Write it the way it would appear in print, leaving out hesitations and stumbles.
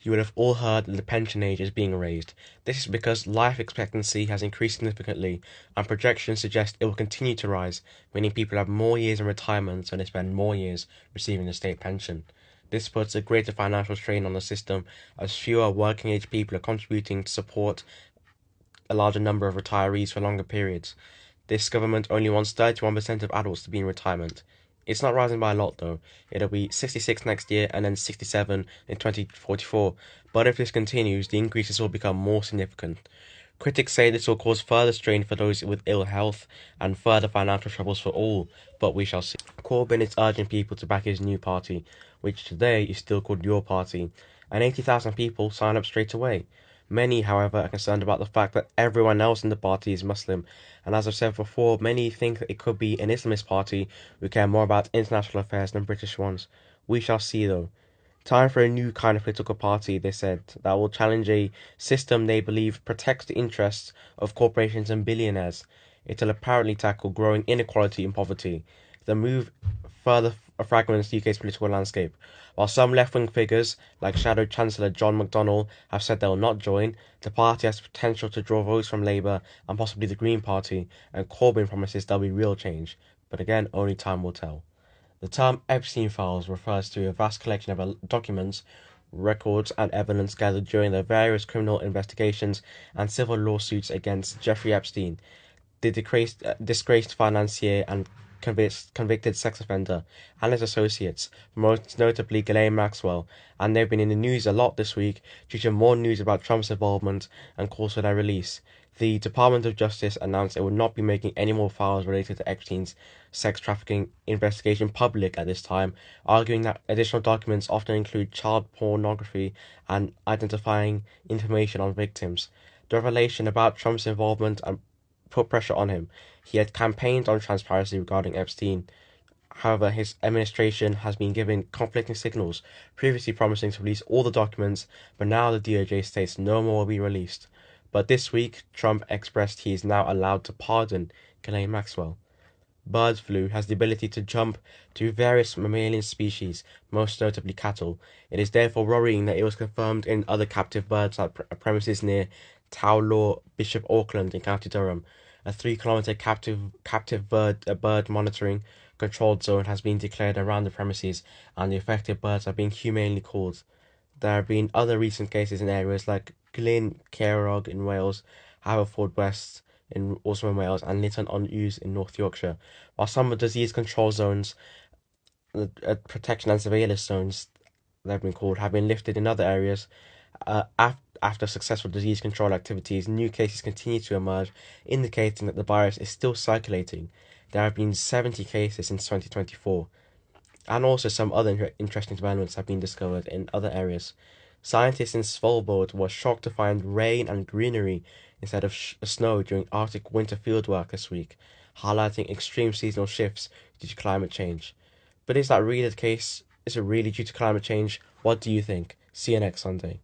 You will have all heard that the pension age is being raised. This is because life expectancy has increased significantly, and projections suggest it will continue to rise, meaning people have more years in retirement, so they spend more years receiving a state pension. This puts a greater financial strain on the system, as fewer working age people are contributing to support a larger number of retirees for longer periods. This government only wants 31% of adults to be in retirement. It's not rising by a lot though. It'll be 66 next year and then 67 in 2044. But if this continues, the increases will become more significant. Critics say this will cause further strain for those with ill health and further financial troubles for all, but we shall see. Corbyn is urging people to back his new party, which today is still called Your Party, and 80,000 people signed up straight away. Many, however, are concerned about the fact that everyone else in the party is Muslim, and as I've said before, many think that it could be an Islamist party who care more about international affairs than British ones. We shall see though. Time for a new kind of political party, they said, that will challenge a system they believe protects the interests of corporations and billionaires. It'll apparently tackle growing inequality and poverty. The move further fragments the UK's political landscape. While some left-wing figures, like Shadow Chancellor John McDonnell, have said they will not join, the party has potential to draw votes from Labour and possibly the Green Party, and Corbyn promises there'll be real change. But again, only time will tell. The term Epstein files refers to a vast collection of documents, records, and evidence gathered during the various criminal investigations and civil lawsuits against Jeffrey Epstein, the disgraced financier and convicted sex offender, and his associates, most notably Ghislaine Maxwell, and they've been in the news a lot this week due to more news about Trump's involvement and calls for their release. The Department of Justice announced it would not be making any more files related to Epstein's sex trafficking investigation public at this time, arguing that additional documents often include child pornography and identifying information on victims. The revelation about Trump's involvement and put pressure on him. He had campaigned on transparency regarding Epstein. However, his administration has been given conflicting signals, previously promising to release all the documents, but now the DOJ states no more will be released. But this week, Trump expressed he is now allowed to pardon Ghislaine Maxwell. Bird flu has the ability to jump to various mammalian species, most notably cattle. It is therefore worrying that it was confirmed in other captive birds at premises near Towlaw, Bishop Auckland in County Durham. A 3-kilometre captive bird monitoring controlled zone has been declared around the premises, and the affected birds are being humanely called. There have been other recent cases in areas like Glyn Caerog in Wales, Haverfordwest also in Wales, and Lytton-on-Ouse in North Yorkshire. While some of the disease control zones, protection and surveillance zones, they've been called, have been lifted in other areas, after successful disease control activities, new cases continue to emerge, indicating that the virus is still circulating. There have been 70 cases since 2024. And also some other interesting developments have been discovered in other areas. Scientists in Svalbard were shocked to find rain and greenery instead of snow during Arctic winter fieldwork this week, highlighting extreme seasonal shifts due to climate change. But is that really the case? Is it really due to climate change? What do you think? See you next Sunday.